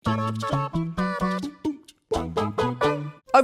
Over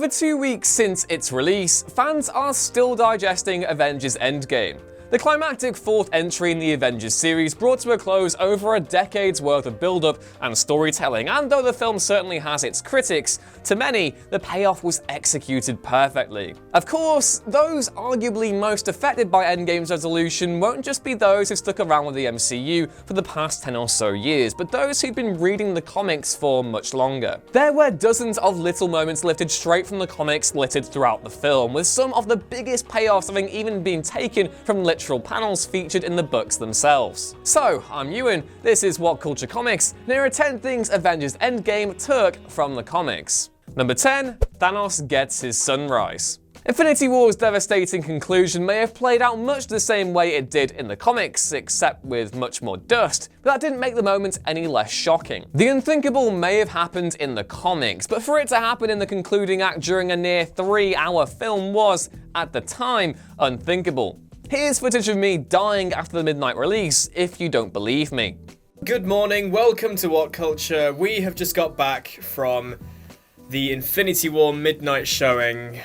2 weeks since its release, fans are still digesting Avengers Endgame. The climactic fourth entry in the Avengers series brought to a close over a decade's worth of build-up and storytelling, and though the film certainly has its critics, to many, the payoff was executed perfectly. Of course, those arguably most affected by Endgame's resolution won't just be those who stuck around with the MCU for the past 10 or so years, but those who've been reading the comics for much longer. There were dozens of little moments lifted straight from the comics littered throughout the film, with some of the biggest payoffs having even been taken from literal panels featured in the books themselves. So, I'm Ewan, this is What Culture Comics, and here are 10 things Avengers Endgame took from the comics. Number 10, Thanos gets his sunrise. Infinity War's devastating conclusion may have played out much the same way it did in the comics, except with much more dust, but that didn't make the moment any less shocking. The unthinkable may have happened in the comics, but for it to happen in the concluding act during a near 3-hour film was, at the time, unthinkable. Here's footage of me dying after the midnight release, if you don't believe me. Good morning, welcome to What Culture. We have just got back from the Infinity War midnight showing.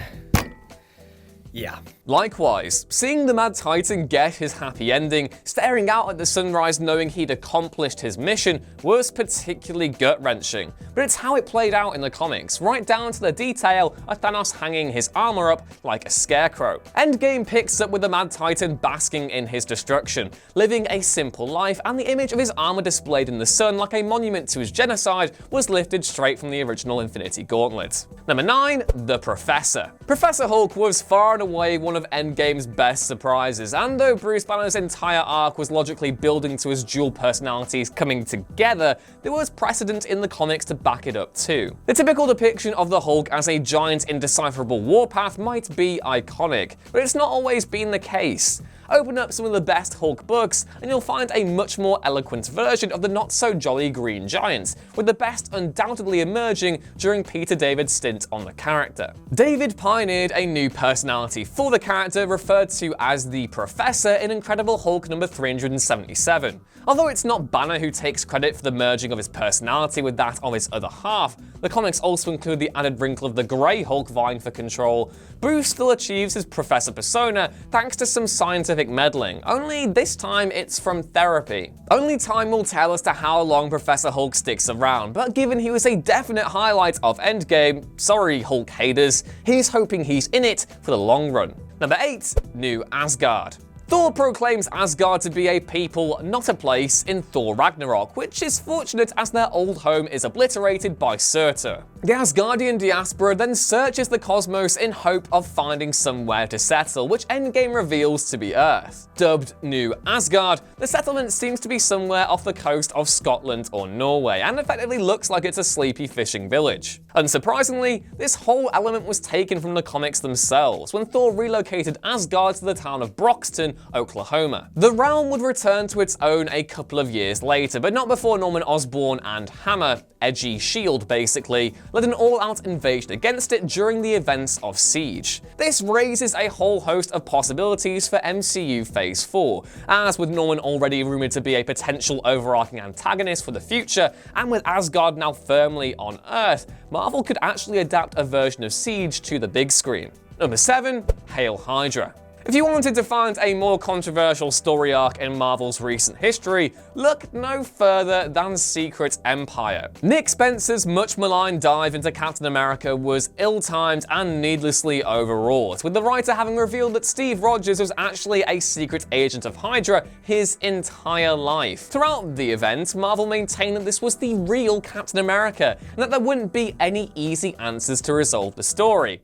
Yeah. Likewise, seeing the Mad Titan get his happy ending, staring out at the sunrise knowing he'd accomplished his mission, was particularly gut-wrenching. But it's how it played out in the comics, right down to the detail of Thanos hanging his armor up like a scarecrow. Endgame picks up with the Mad Titan basking in his destruction, living a simple life, and the image of his armor displayed in the sun like a monument to his genocide was lifted straight from the original Infinity Gauntlet. Number 9, the Professor. Professor Hulk was far and away one of Endgame's best surprises, and though Bruce Banner's entire arc was logically building to his dual personalities coming together, there was precedent in the comics to back it up too. The typical depiction of the Hulk as a giant indecipherable warpath might be iconic, but it's not always been the case. Open up some of the best Hulk books, and you'll find a much more eloquent version of the not-so-jolly Green Giant, with the best undoubtedly emerging during Peter David's stint on the character. David pioneered a new personality for the character referred to as the Professor in Incredible Hulk number 377. Although it's not Banner who takes credit for the merging of his personality with that of his other half, the comics also include the added wrinkle of the Grey Hulk vying for control. Bruce still achieves his Professor persona thanks to some scientific meddling, only this time it's from therapy. Only time will tell as to how long Professor Hulk sticks around, but given he was a definite highlight of Endgame, sorry Hulk haters, he's hoping he's in it for the long run. Number 8, New Asgard. Thor proclaims Asgard to be a people, not a place, in Thor Ragnarok, which is fortunate as their old home is obliterated by Surtur. The Asgardian diaspora then searches the cosmos in hope of finding somewhere to settle, which Endgame reveals to be Earth. Dubbed New Asgard, the settlement seems to be somewhere off the coast of Scotland or Norway, and effectively looks like it's a sleepy fishing village. Unsurprisingly, this whole element was taken from the comics themselves, when Thor relocated Asgard to the town of Broxton, Oklahoma. The realm would return to its own a couple of years later, but not before Norman Osborn and Hammer, edgy S.H.I.E.L.D. basically, led an all-out invasion against it during the events of Siege. This raises a whole host of possibilities for MCU Phase 4, as with Norman already rumoured to be a potential overarching antagonist for the future, and with Asgard now firmly on Earth, Marvel could actually adapt a version of Siege to the big screen. Number 7, Hail Hydra. If you wanted to find a more controversial story arc in Marvel's recent history, look no further than Secret Empire. Nick Spencer's much maligned dive into Captain America was ill-timed and needlessly overwrought, with the writer having revealed that Steve Rogers was actually a secret agent of Hydra his entire life. Throughout the event, Marvel maintained that this was the real Captain America, and that there wouldn't be any easy answers to resolve the story.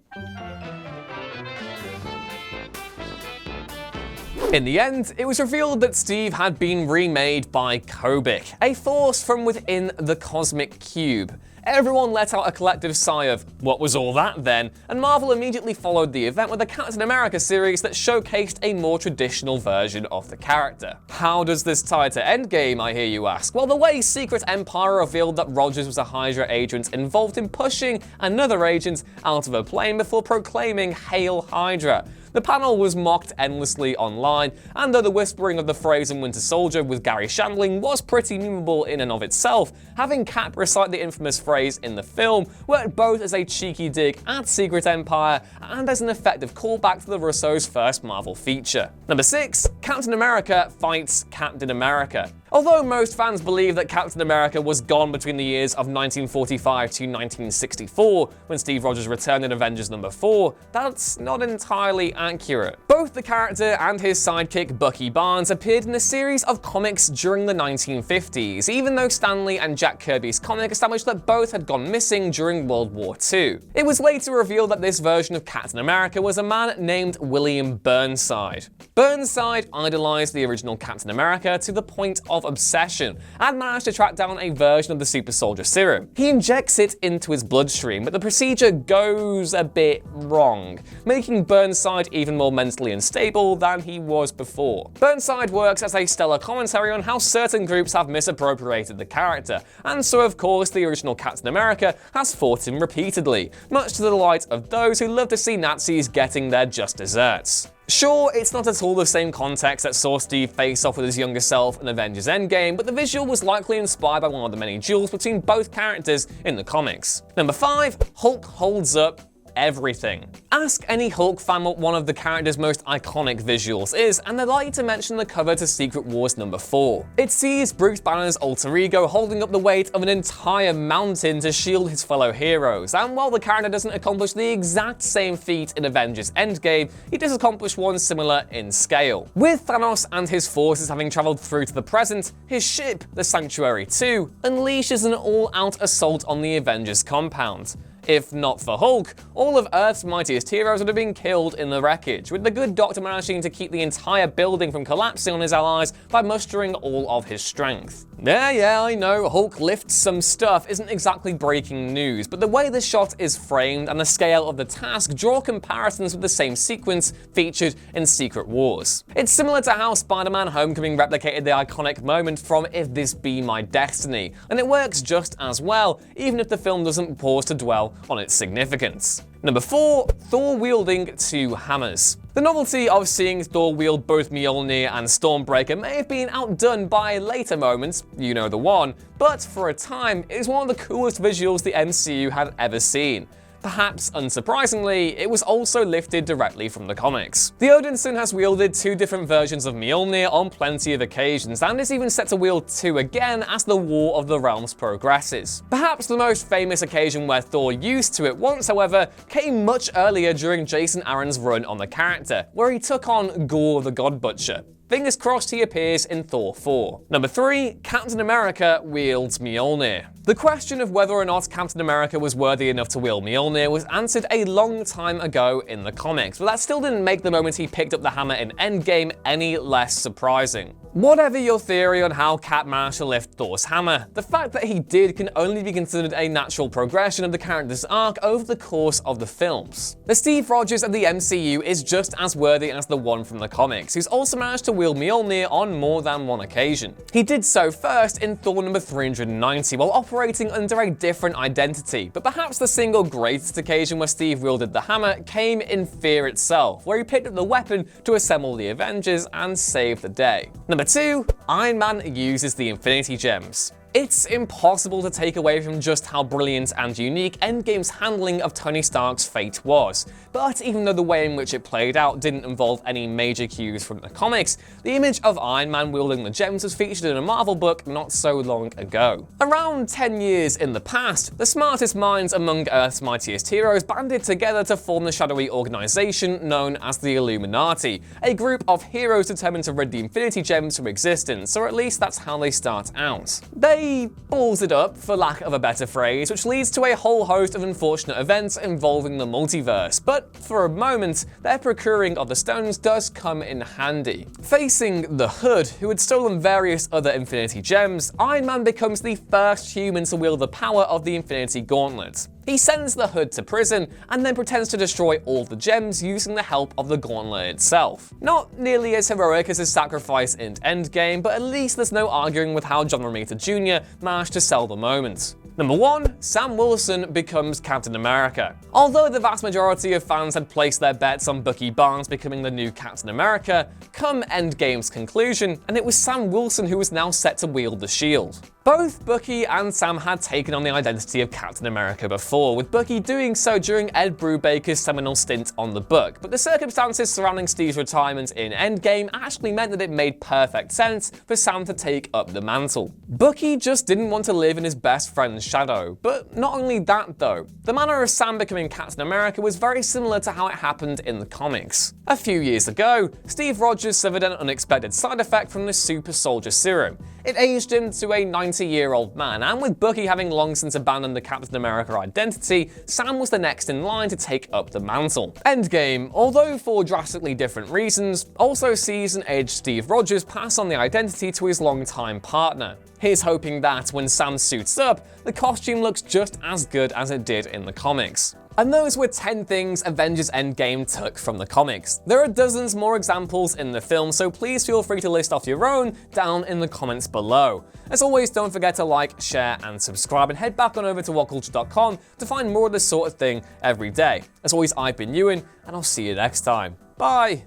In the end, it was revealed that Steve had been remade by Kobik, a force from within the Cosmic Cube. Everyone let out a collective sigh of, what was all that then? And Marvel immediately followed the event with a Captain America series that showcased a more traditional version of the character. How does this tie to Endgame, I hear you ask? Well, the way Secret Empire revealed that Rogers was a Hydra agent involved in pushing another agent out of a plane before proclaiming Hail Hydra. The panel was mocked endlessly online, and though the whispering of the phrase in Winter Soldier with Gary Shandling was pretty memeable in and of itself, having Cap recite the infamous phrase in the film worked both as a cheeky dig at Secret Empire and as an effective callback to the Russo's first Marvel feature. Number 6. Captain America fights Captain America. Although most fans believe that Captain America was gone between the years of 1945 to 1964, when Steve Rogers returned in Avengers number 4, that's not entirely accurate. Both the character and his sidekick Bucky Barnes appeared in a series of comics during the 1950s, even though Stan Lee and Jack Kirby's comic established that both had gone missing during World War II. It was later revealed that this version of Captain America was a man named William Burnside. Burnside idolized the original Captain America to the point of obsession and managed to track down a version of the super soldier serum. He injects it into his bloodstream, but the procedure goes a bit wrong, making Burnside even more mentally unstable than he was before. Burnside works as a stellar commentary on how certain groups have misappropriated the character, and so of course the original Captain America has fought him repeatedly, much to the delight of those who love to see Nazis getting their just desserts. Sure, it's not at all the same context that saw Steve face off with his younger self in Avengers Endgame, but the visual was likely inspired by one of the many duels between both characters in the comics. Number 5. Hulk holds up everything. Ask any Hulk fan what one of the character's most iconic visuals is, and they're likely to mention the cover to Secret Wars number 4. It sees Bruce Banner's alter ego holding up the weight of an entire mountain to shield his fellow heroes, and while the character doesn't accomplish the exact same feat in Avengers Endgame, he does accomplish one similar in scale. With Thanos and his forces having travelled through to the present, his ship, the Sanctuary 2, unleashes an all-out assault on the Avengers compound. If not for Hulk, all of Earth's mightiest heroes would have been killed in the wreckage, with the good doctor managing to keep the entire building from collapsing on his allies by mustering all of his strength. Yeah, I know, Hulk lifts some stuff isn't exactly breaking news, but the way the shot is framed and the scale of the task draw comparisons with the same sequence featured in Secret Wars. It's similar to how Spider-Man Homecoming replicated the iconic moment from If This Be My Destiny, and it works just as well, even if the film doesn't pause to dwell on its significance. Number 4. Thor wielding 2 hammers. The novelty of seeing Thor wield both Mjolnir and Stormbreaker may have been outdone by later moments, you know the one, but for a time, it is one of the coolest visuals the MCU had ever seen. Perhaps unsurprisingly, it was also lifted directly from the comics. The Odinson has wielded 2 different versions of Mjolnir on plenty of occasions, and is even set to wield 2 again as the War of the Realms progresses. Perhaps the most famous occasion where Thor used to it once, however, came much earlier during Jason Aaron's run on the character, where he took on Gore the God Butcher. Fingers crossed he appears in Thor 4. Number 3. Captain America wields Mjolnir. The question of whether or not Captain America was worthy enough to wield Mjolnir was answered a long time ago in the comics, but that still didn't make the moment he picked up the hammer in Endgame any less surprising. Whatever your theory on how Cap managed to lift Thor's hammer, the fact that he did can only be considered a natural progression of the character's arc over the course of the films. The Steve Rogers of the MCU is just as worthy as the one from the comics, who's also managed to wield Mjolnir on more than one occasion. He did so first in Thor number 390 while operating under a different identity, but perhaps the single greatest occasion where Steve wielded the hammer came in Fear itself, where he picked up the weapon to assemble the Avengers and save the day. Number 2. Iron Man uses the Infinity Gems. It's impossible to take away from just how brilliant and unique Endgame's handling of Tony Stark's fate was. But even though the way in which it played out didn't involve any major cues from the comics, the image of Iron Man wielding the gems was featured in a Marvel book not so long ago. Around 10 years in the past, the smartest minds among Earth's mightiest heroes banded together to form the shadowy organization known as the Illuminati, a group of heroes determined to rid the Infinity Gems from existence, or at least that's how they start out. They balls it up, for lack of a better phrase, which leads to a whole host of unfortunate events involving the multiverse, but for a moment, their procuring of the stones does come in handy. Facing the Hood, who had stolen various other Infinity Gems, Iron Man becomes the first human to wield the power of the Infinity Gauntlet. He sends the Hood to prison, and then pretends to destroy all the gems using the help of the gauntlet itself. Not nearly as heroic as his sacrifice in Endgame, but at least there's no arguing with how John Romita Jr. managed to sell the moment. Number 1. Sam Wilson becomes Captain America. Although the vast majority of fans had placed their bets on Bucky Barnes becoming the new Captain America, come Endgame's conclusion, and it was Sam Wilson who was now set to wield the shield. Both Bucky and Sam had taken on the identity of Captain America before, with Bucky doing so during Ed Brubaker's seminal stint on the book, but the circumstances surrounding Steve's retirement in Endgame actually meant that it made perfect sense for Sam to take up the mantle. Bucky just didn't want to live in his best friend's shadow, but not only that though, the manner of Sam becoming Captain America was very similar to how it happened in the comics. A few years ago, Steve Rogers suffered an unexpected side effect from the super soldier serum. It aged him to a 90-year-old man, and with Bucky having long since abandoned the Captain America identity, Sam was the next in line to take up the mantle. Endgame, although for drastically different reasons, also sees an aged Steve Rogers pass on the identity to his longtime partner. He's hoping that when Sam suits up, the costume looks just as good as it did in the comics. And those were 10 things Avengers Endgame took from the comics. There are dozens more examples in the film, so please feel free to list off your own down in the comments below. As always, don't forget to like, share, and subscribe, and head back on over to whatculture.com to find more of this sort of thing every day. As always, I've been Ewan, and I'll see you next time. Bye!